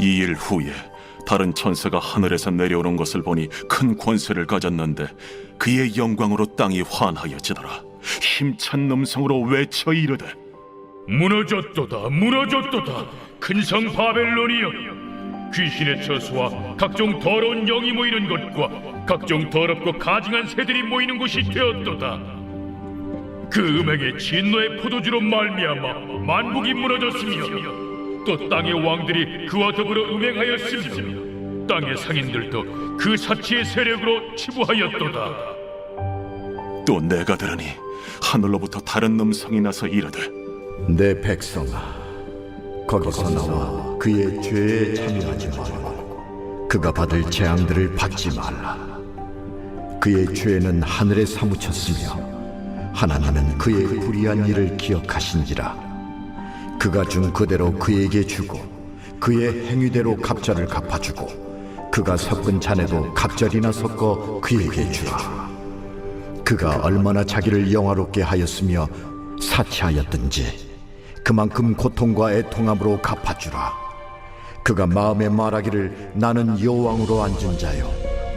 이 일 후에 다른 천사가 하늘에서 내려오는 것을 보니 큰 권세를 가졌는데 그의 영광으로 땅이 환하여지더라. 힘찬 음성으로 외쳐 이르되 무너졌도다 무너졌도다 큰 성 바벨론이여, 귀신의 처소와 각종 더러운 영이 모이는 곳과 각종 더럽고 가증한 새들이 모이는 곳이 되었도다. 그 음행의 진노의 포도주로 말미암아 만국이 무너졌으며 또 땅의 왕들이 그와 더불어 음행하였으며 땅의 상인들도 그 사치의 세력으로 치부하였도다. 또 내가 들으니 하늘로부터 다른 음성이 나서 이르되 내 백성아, 거기서 나와 그의 죄에 참여하지 말고 그가 받을 재앙들을 받지 말라. 그의 죄는 하늘에 사무쳤으며 하나님은 그의 불의한 일을 기억하신지라. 그가 준 그대로 그에게 주고 그의 행위대로 갑절을 갚아주고 그가 섞은 잔에도 갑절이나 섞어 그에게 주라. 그가 얼마나 자기를 영화롭게 하였으며 사치하였든지 그만큼 고통과 애통함으로 갚아주라. 그가 마음에 말하기를 나는 여호왕으로 앉은 자요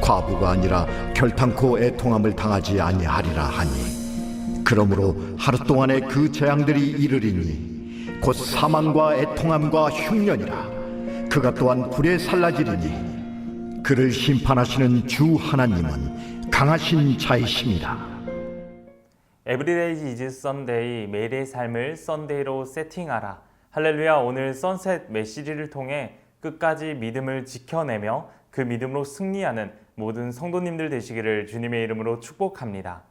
과부가 아니라 결탄코 애통함을 당하지 아니하리라 하니, 그러므로 하루 동안에 그 재앙들이 이르리니 곧 사망과 애통함과 흉년이라. 그가 또한 불에 살라지리니 그를 심판하시는 주 하나님은 강하신 자이십니다. 에브리데이 이즈 썬데이, 매일의 삶을 썬데이로 세팅하라. 할렐루야. 오늘 선셋 메시지를 통해 끝까지 믿음을 지켜내며 그 믿음으로 승리하는 모든 성도님들 되시기를 주님의 이름으로 축복합니다.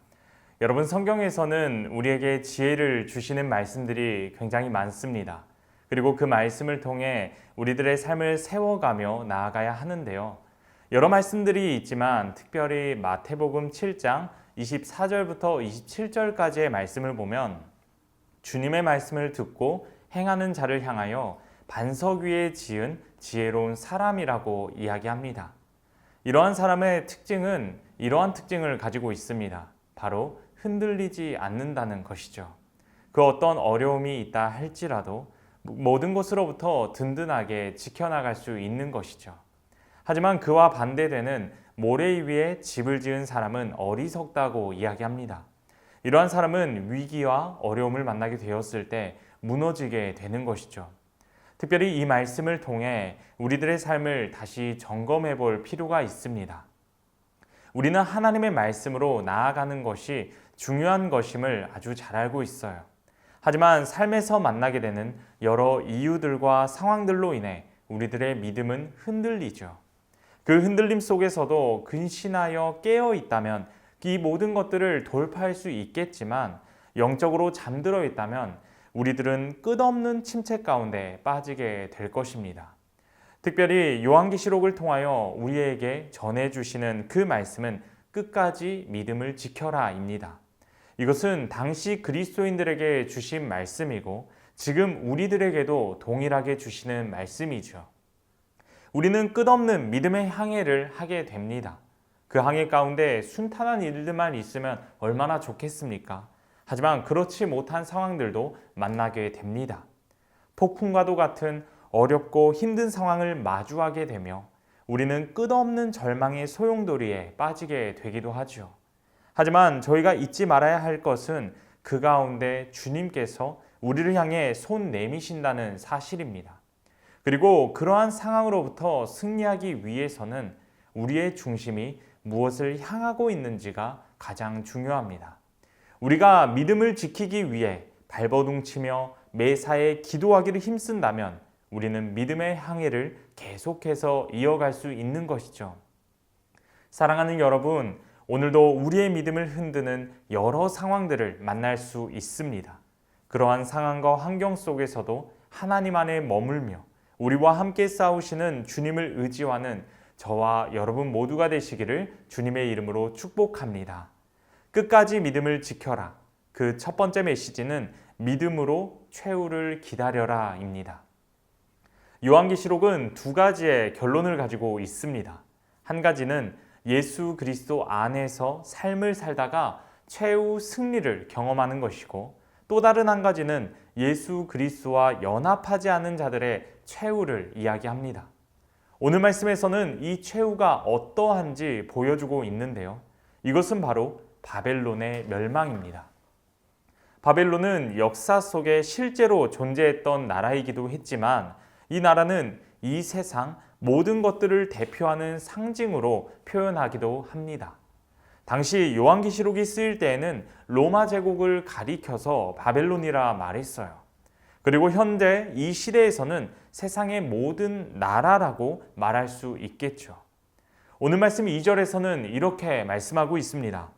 여러분, 성경에서는 우리에게 지혜를 주시는 말씀들이 굉장히 많습니다. 그리고 그 말씀을 통해 우리들의 삶을 세워가며 나아가야 하는데요. 여러 말씀들이 있지만 특별히 마태복음 7장 24절부터 27절까지의 말씀을 보면 주님의 말씀을 듣고 행하는 자를 향하여 반석 위에 지은 지혜로운 사람이라고 이야기합니다. 이러한 사람의 특징은 이러한 특징을 가지고 있습니다. 바로 흔들리지 않는다는 것이죠. 그 어떤 어려움이 있다 할지라도 모든 것으로부터 든든하게 지켜나갈 수 있는 것이죠. 하지만 그와 반대되는 모래 위에 집을 지은 사람은 어리석다고 이야기합니다. 이러한 사람은 위기와 어려움을 만나게 되었을 때 무너지게 되는 것이죠. 특별히 이 말씀을 통해 우리들의 삶을 다시 점검해 볼 필요가 있습니다. 우리는 하나님의 말씀으로 나아가는 것이 중요한 것임을 아주 잘 알고 있어요. 하지만 삶에서 만나게 되는 여러 이유들과 상황들로 인해 우리들의 믿음은 흔들리죠. 그 흔들림 속에서도 근신하여 깨어 있다면 이 모든 것들을 돌파할 수 있겠지만, 영적으로 잠들어 있다면 우리들은 끝없는 침체 가운데 빠지게 될 것입니다. 특별히 요한계시록을 통하여 우리에게 전해주시는 그 말씀은 끝까지 믿음을 지켜라입니다. 이것은 당시 그리스도인들에게 주신 말씀이고 지금 우리들에게도 동일하게 주시는 말씀이죠. 우리는 끝없는 믿음의 항해를 하게 됩니다. 그 항해 가운데 순탄한 일들만 있으면 얼마나 좋겠습니까? 하지만 그렇지 못한 상황들도 만나게 됩니다. 폭풍과도 같은 어렵고 힘든 상황을 마주하게 되며 우리는 끝없는 절망의 소용돌이에 빠지게 되기도 하죠. 하지만 저희가 잊지 말아야 할 것은 그 가운데 주님께서 우리를 향해 손 내미신다는 사실입니다. 그리고 그러한 상황으로부터 승리하기 위해서는 우리의 중심이 무엇을 향하고 있는지가 가장 중요합니다. 우리가 믿음을 지키기 위해 발버둥치며 매사에 기도하기를 힘쓴다면 우리는 믿음의 항해를 계속해서 이어갈 수 있는 것이죠. 사랑하는 여러분, 오늘도 우리의 믿음을 흔드는 여러 상황들을 만날 수 있습니다. 그러한 상황과 환경 속에서도 하나님 안에 머물며 우리와 함께 싸우시는 주님을 의지하는 저와 여러분 모두가 되시기를 주님의 이름으로 축복합니다. 끝까지 믿음을 지켜라. 그 첫 번째 메시지는 믿음으로 최후를 기다려라입니다. 요한계시록은 두 가지의 결론을 가지고 있습니다. 한 가지는 예수 그리스도 안에서 삶을 살다가 최후 승리를 경험하는 것이고, 또 다른 한 가지는 예수 그리스도와 연합하지 않은 자들의 최후를 이야기합니다. 오늘 말씀에서는 이 최후가 어떠한지 보여주고 있는데요. 이것은 바로 바벨론의 멸망입니다. 바벨론은 역사 속에 실제로 존재했던 나라이기도 했지만 이 나라는 이 세상 모든 것들을 대표하는 상징으로 표현하기도 합니다. 당시 요한계시록이 쓰일 때에는 로마 제국을 가리켜서 바벨론이라 말했어요. 그리고 현재 이 시대에서는 세상의 모든 나라라고 말할 수 있겠죠. 오늘 말씀 2절에서는 이렇게 말씀하고 있습니다.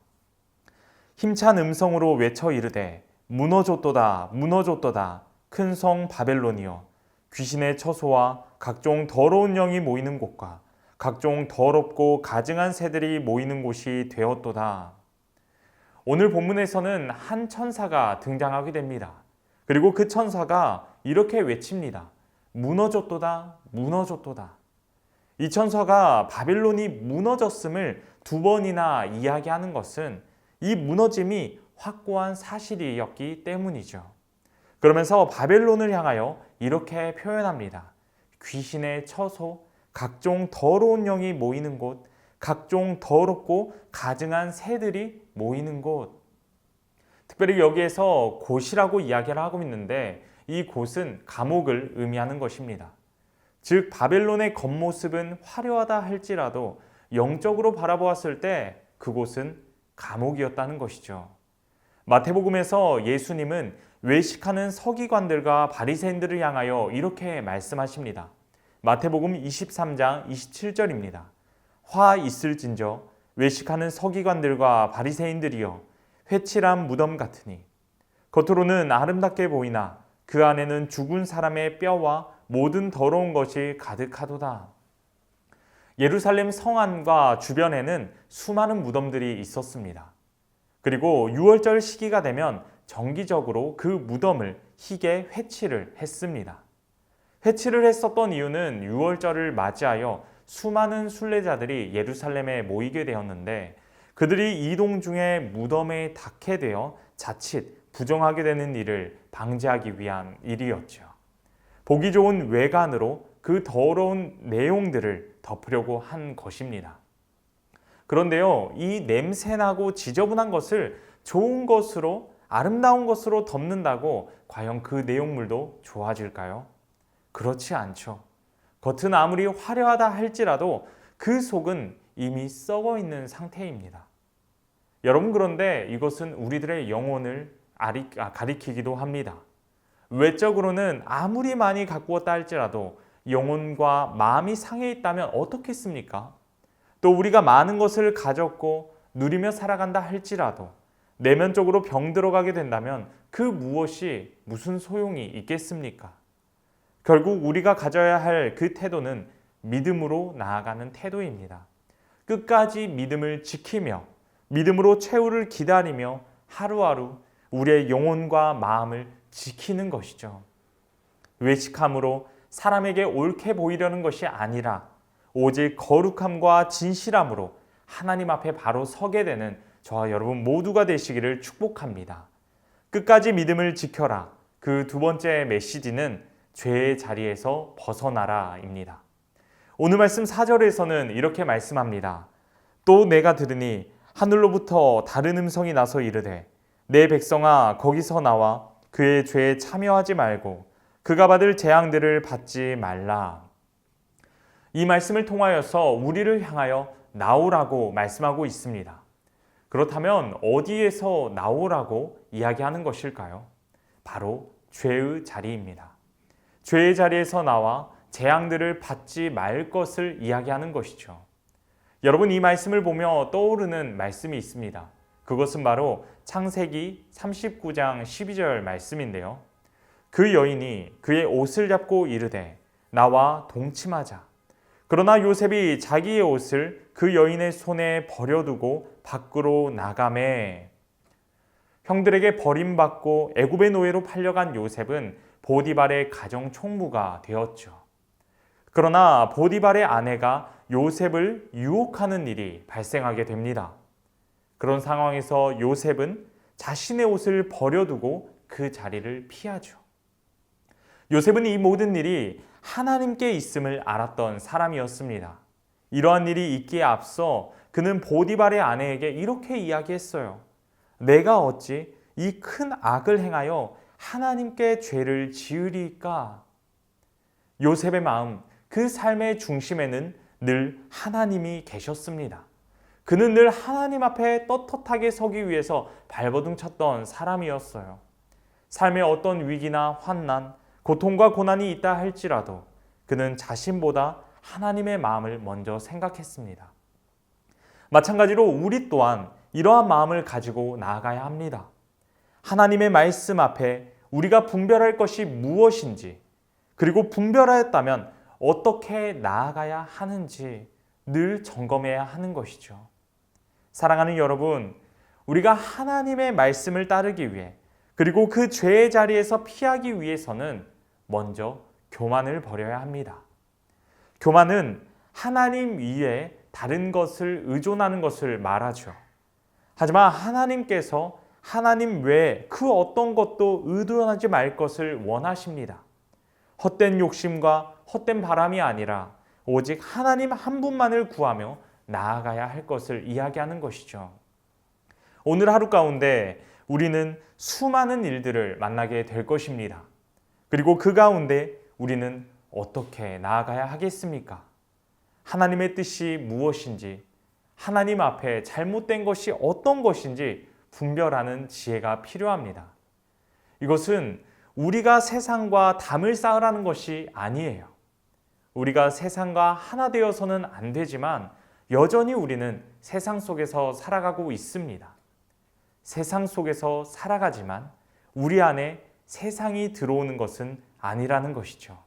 힘찬 음성으로 외쳐 이르되 무너졌도다 무너졌도다 큰 성 바벨론이여 귀신의 처소와 각종 더러운 영이 모이는 곳과 각종 더럽고 가증한 새들이 모이는 곳이 되었도다. 오늘 본문에서는 한 천사가 등장하게 됩니다. 그리고 그 천사가 이렇게 외칩니다. 무너졌도다 무너졌도다. 이 천사가 바벨론이 무너졌음을 2번이나 이야기하는 것은 이 무너짐이 확고한 사실이었기 때문이죠. 그러면서 바벨론을 향하여 이렇게 표현합니다. 귀신의 처소, 각종 더러운 영이 모이는 곳, 각종 더럽고 가증한 새들이 모이는 곳. 특별히 여기에서 곳이라고 이야기를 하고 있는데 이 곳은 감옥을 의미하는 것입니다. 즉 바벨론의 겉모습은 화려하다 할지라도 영적으로 바라보았을 때 그곳은 감옥이었다는 것이죠. 마태복음에서 예수님은 외식하는 서기관들과 바리새인들을 향하여 이렇게 말씀하십니다. 마태복음 23장 27절입니다. 화 있을진저 외식하는 서기관들과 바리새인들이여 회칠한 무덤 같으니 겉으로는 아름답게 보이나 그 안에는 죽은 사람의 뼈와 모든 더러운 것이 가득하도다. 예루살렘 성 안과 주변에는 수많은 무덤들이 있었습니다. 그리고 6월절 시기가 되면 정기적으로 그 무덤을 희게 회칠을 했습니다. 회칠을 했었던 이유는 6월절을 맞이하여 수많은 순례자들이 예루살렘에 모이게 되었는데 그들이 이동 중에 무덤에 닿게 되어 자칫 부정하게 되는 일을 방지하기 위한 일이었죠. 보기 좋은 외관으로 그 더러운 내용들을 덮으려고 한 것입니다. 그런데요, 이 냄새나고 지저분한 것을 좋은 것으로 아름다운 것으로 덮는다고 과연 그 내용물도 좋아질까요? 그렇지 않죠. 겉은 아무리 화려하다 할지라도 그 속은 이미 썩어 있는 상태입니다. 여러분, 그런데 이것은 우리들의 영혼을 가리키기도 합니다. 외적으로는 아무리 많이 가꾸었다 할지라도 영혼과 마음이 상해 있다면 어떻겠습니까? 또 우리가 많은 것을 가졌고 누리며 살아간다 할지라도 내면적으로 병들어가게 된다면 그 무엇이 무슨 소용이 있겠습니까? 결국 우리가 가져야 할 그 태도는 믿음으로 나아가는 태도입니다. 끝까지 믿음을 지키며 믿음으로 최후를 기다리며 하루하루 우리의 영혼과 마음을 지키는 것이죠. 외식함으로 사람에게 옳게 보이려는 것이 아니라 오직 거룩함과 진실함으로 하나님 앞에 바로 서게 되는 저와 여러분 모두가 되시기를 축복합니다. 끝까지 믿음을 지켜라. 그 2번째 메시지는 죄의 자리에서 벗어나라입니다. 오늘 말씀 4절에서는 이렇게 말씀합니다. 또 내가 들으니 하늘로부터 다른 음성이 나서 이르되 내 백성아 거기서 나와 그의 죄에 참여하지 말고 그가 받을 재앙들을 받지 말라. 이 말씀을 통하여서 우리를 향하여 나오라고 말씀하고 있습니다. 그렇다면 어디에서 나오라고 이야기하는 것일까요? 바로 죄의 자리입니다. 죄의 자리에서 나와 재앙들을 받지 말 것을 이야기하는 것이죠. 여러분, 이 말씀을 보며 떠오르는 말씀이 있습니다. 그것은 바로 창세기 39장 12절 말씀인데요. 그 여인이 그의 옷을 잡고 이르되 나와 동침하자. 그러나 요셉이 자기의 옷을 그 여인의 손에 버려두고 밖으로 나가매. 형들에게 버림받고 애굽의 노예로 팔려간 요셉은 보디발의 가정 총무가 되었죠. 그러나 보디발의 아내가 요셉을 유혹하는 일이 발생하게 됩니다. 그런 상황에서 요셉은 자신의 옷을 버려두고 그 자리를 피하죠. 요셉은 이 모든 일이 하나님께 있음을 알았던 사람이었습니다. 이러한 일이 있기에 앞서 그는 보디발의 아내에게 이렇게 이야기했어요. 내가 어찌 이 큰 악을 행하여 하나님께 죄를 지으리까? 요셉의 마음, 그 삶의 중심에는 늘 하나님이 계셨습니다. 그는 늘 하나님 앞에 떳떳하게 서기 위해서 발버둥 쳤던 사람이었어요. 삶의 어떤 위기나 환난, 고통과 고난이 있다 할지라도 그는 자신보다 하나님의 마음을 먼저 생각했습니다. 마찬가지로 우리 또한 이러한 마음을 가지고 나아가야 합니다. 하나님의 말씀 앞에 우리가 분별할 것이 무엇인지, 그리고 분별하였다면 어떻게 나아가야 하는지 늘 점검해야 하는 것이죠. 사랑하는 여러분, 우리가 하나님의 말씀을 따르기 위해, 그리고 그 죄의 자리에서 피하기 위해서는 먼저 교만을 버려야 합니다. 교만은 하나님 위에 다른 것을 의존하는 것을 말하죠. 하지만 하나님께서 하나님 외에 그 어떤 것도 의존하지 말 것을 원하십니다. 헛된 욕심과 헛된 바람이 아니라 오직 하나님 한 분만을 구하며 나아가야 할 것을 이야기하는 것이죠. 오늘 하루 가운데 우리는 수많은 일들을 만나게 될 것입니다. 그리고 그 가운데 우리는 어떻게 나아가야 하겠습니까? 하나님의 뜻이 무엇인지, 하나님 앞에 잘못된 것이 어떤 것인지 분별하는 지혜가 필요합니다. 이것은 우리가 세상과 담을 쌓으라는 것이 아니에요. 우리가 세상과 하나 되어서는 안 되지만 여전히 우리는 세상 속에서 살아가고 있습니다. 세상 속에서 살아가지만 우리 안에 세상이 들어오는 것은 아니라는 것이죠.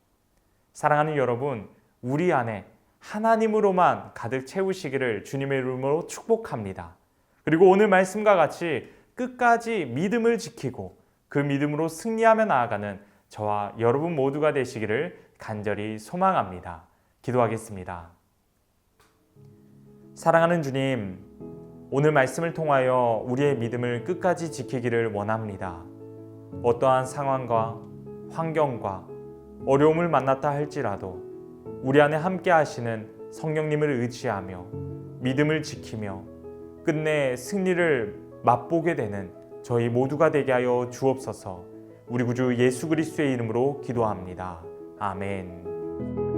사랑하는 여러분, 우리 안에 하나님으로만 가득 채우시기를 주님의 이름으로 축복합니다. 그리고 오늘 말씀과 같이 끝까지 믿음을 지키고 그 믿음으로 승리하며 나아가는 저와 여러분 모두가 되시기를 간절히 소망합니다. 기도하겠습니다. 사랑하는 주님, 오늘 말씀을 통하여 우리의 믿음을 끝까지 지키기를 원합니다. 어떠한 상황과 환경과 어려움을 만났다 할지라도 우리 안에 함께 하시는 성령님을 의지하며 믿음을 지키며 끝내 승리를 맛보게 되는 저희 모두가 되게 하여 주옵소서. 우리 구주 예수 그리스도의 이름으로 기도합니다. 아멘.